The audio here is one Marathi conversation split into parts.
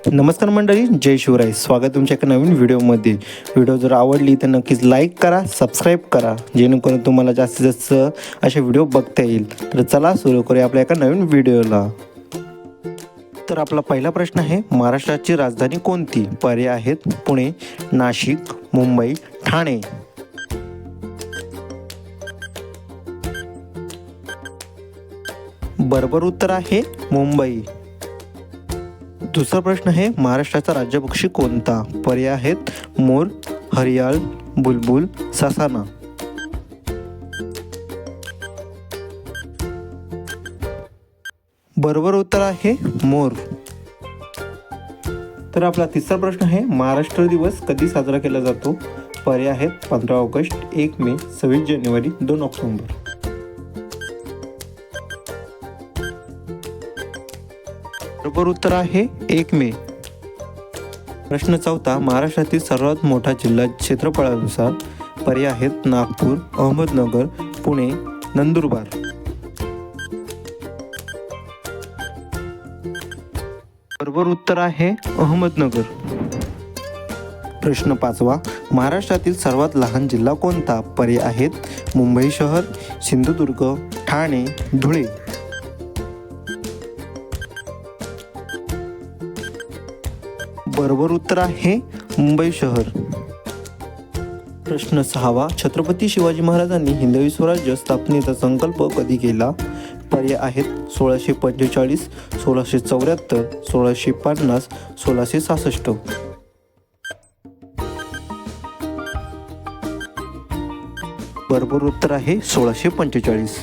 नमस्कार मंडळी, जय शिवराय. स्वागत तुमच्या एका नवीन व्हिडिओमध्ये. व्हिडिओ जर आवडली तर नक्कीच लाईक करा, सबस्क्राईब करा, जेणेकरून तुम्हाला जास्तीत जास्त असे व्हिडिओ बघता येईल. तर चला सुरू करूया आपल्या एका नवीन व्हिडिओला. तर आपला पहिला प्रश्न आहे, महाराष्ट्राची राजधानी कोणती? पर्याय आहेत पुणे, नाशिक, मुंबई, ठाणे. बरोबर उत्तर आहे मुंबई. दुसरा प्रश्न आहे, महाराष्ट्राचा राज्यपक्षी कोणता? पर्याय आहेत मोर, हरियाळ, बुलबुल, ससाना. बरोबर उत्तर आहे मोर. तर आपला तिसरा प्रश्न आहे, महाराष्ट्र दिवस कधी साजरा केला जातो? पर्याय आहेत 15 ऑगस्ट, 1 मे, 26 जानेवारी, 2 ऑक्टोबर. बरोबर उत्तर आहे 1 मे. प्रश्न चौथा, महाराष्ट्रातील सर्वात मोठा जिल्हा क्षेत्रफळानुसार. पर्याय आहेत नागपूर, अहमदनगर, पुणे, नंदुरबार. बरोबर उत्तर आहे अहमदनगर. प्रश्न पाचवा, महाराष्ट्रातील सर्वात लहान जिल्हा कोणता? पर्याय आहेत मुंबई शहर, सिंधुदुर्ग, ठाणे, धुळे. बरोबर उत्तर आहे मुंबई शहर. प्रश्न सहावा, छत्रपती शिवाजी महाराजांनी हिंदवी स्वराज्य स्थापनेचा संकल्प कधी केला? पर्याय आहेत 1645, 1674, 1650, 1666. बरोबर उत्तर आहे 1645.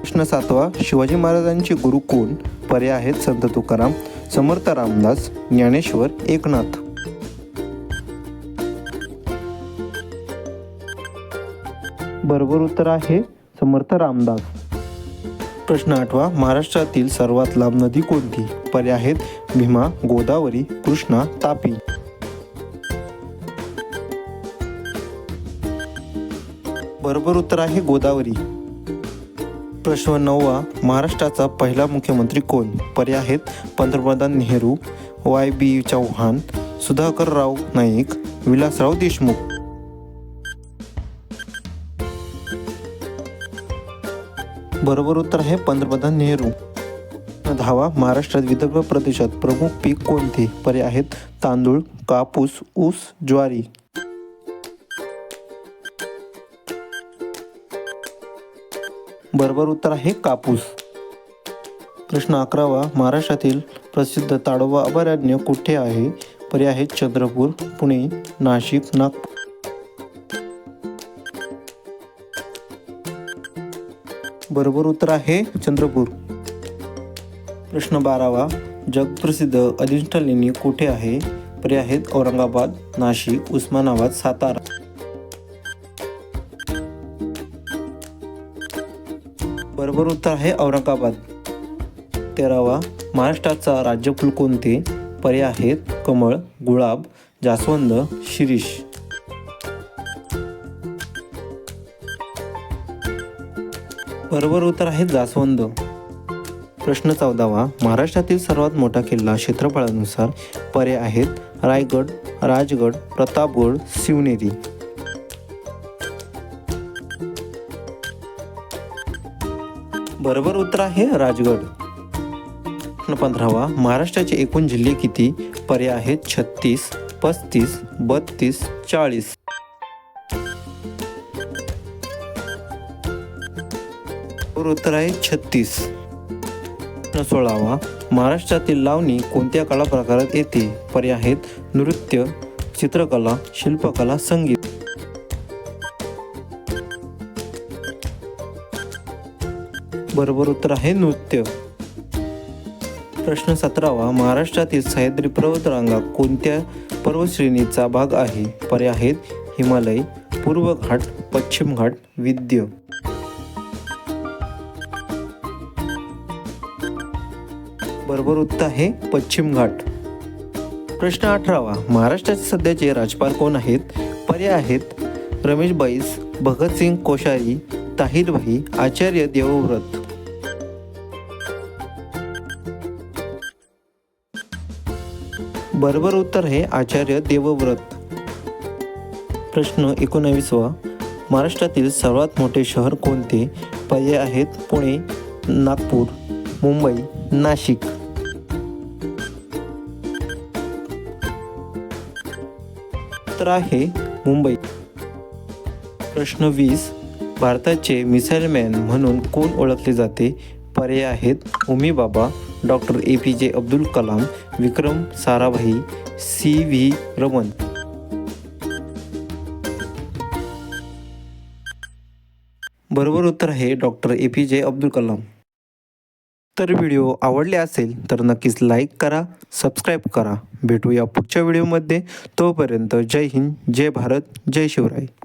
प्रश्न सातवा, शिवाजी महाराजांचे गुरु कोण? पर्याय आहेत संत तुकाराम, समर्थ रामदास, ज्ञानेश्वर, एकनाथ. बरोबर उत्तर आहे समर्थ रामदास. प्रश्न आठवा, महाराष्ट्रातील सर्वात लांब नदी कोणती? पर्याय आहेत भीमा, गोदावरी, कृष्णा, तापी. बरोबर उत्तर आहे गोदावरी. प्रश्न नववा, महाराष्ट्राचा पहिला मुख्यमंत्री कोण? पर्याय आहेत पंतप्रधान नेहरू, YB चौहान, सुधाकरराव नाईक, विलासराव देशमुख. बरोबर उत्तर आहे पंतप्रधान नेहरू. दहावा, महाराष्ट्रात विदर्भ प्रदेशात प्रमुख पीक कोणते? पर्याय आहेत तांदूळ, कापूस, ऊस, ज्वारी. बरोबर उत्तर आहे कापूस. प्रश्न 11वा, महाराष्ट्रातील प्रसिद्ध ताडोबा अभयारण्य कुठे आहे? पर्याय आहेत चंद्रपूर, पुणे, नाशिक, नागपूर. बरोबर उत्तर आहे चंद्रपूर. प्रश्न 12वा, जगप्रसिद्ध अजिंठा लेणी कुठे आहे? पर्याय आहेत औरंगाबाद, नाशिक, उस्मानाबाद, सातारा. बरोबर उत्तर आहे औरंगाबाद. 13वा, महाराष्ट्राचा राज्यफूल कोणते? पर्याय आहेत कमळ, गुलाब, जास्वंद, शिरीष. बरोबर उत्तर आहे जास्वंद. प्रश्न 14वा, महाराष्ट्रातील सर्वात मोठा किल्ला क्षेत्रफळानुसार. पर्याय आहेत रायगड, राजगड, प्रतापगड, शिवनेरी. बरोबर उत्तर आहे राजगड. प्रश्न 15वा, महाराष्ट्राचे एकूण जिल्हे किती? पर्याय आहेत 36, 35, 32, 40. बरोबर उत्तर आहे 36. प्रश्न 16वा, महाराष्ट्रातील लावणी कोणत्या कला प्रकारात येते? पर्याय आहेत नृत्य, चित्रकला, शिल्पकला, संगीत. बरोबर उत्तर आहे नृत्य. प्रश्न 17वा, महाराष्ट्रातील सह्याद्री पर्वतरांगा कोणत्या पर्वतश्रेणीचा भाग आहे? पर्याय आहेत हिमालय, पूर्व घाट, पश्चिम घाट, विंध्य. बरोबर उत्तर आहे पश्चिम घाट. प्रश्न 18वा, महाराष्ट्राचे सध्याचे राज्यपाल कोण आहेत? पर्याय आहेत रमेश बैस, भगतसिंग कोश्यारी, ताहिरभाई, आचार्य देवव्रत. बरोबर उत्तर आहे आचार्य देवव्रत. प्रश्न 19वा. महाराष्ट्रातील सर्वात मोठे शहर कोणते? पर्याय आहेत पुणे, नागपूर, मुंबई, नाशिक. उत्तर आहे मुंबई. प्रश्न 20. भारताचे मिसाईल मॅन म्हणून कोण ओळखले जाते? पर्याय आहेत होमी बाबा, doctor APJ Abdul Kalam, Vikram Sarabhai, CV Raman. बरोबर उत्तर आहे डॉक्टर APJ अब्दुल कलाम. तर व्हिडिओ आवडले असेल तर नक्कीच लाईक करा, सबस्क्राईब करा. भेटूया पुढच्या व्हिडिओमध्ये. तोपर्यंत जय हिंद, जय भारत, जय शिवराय.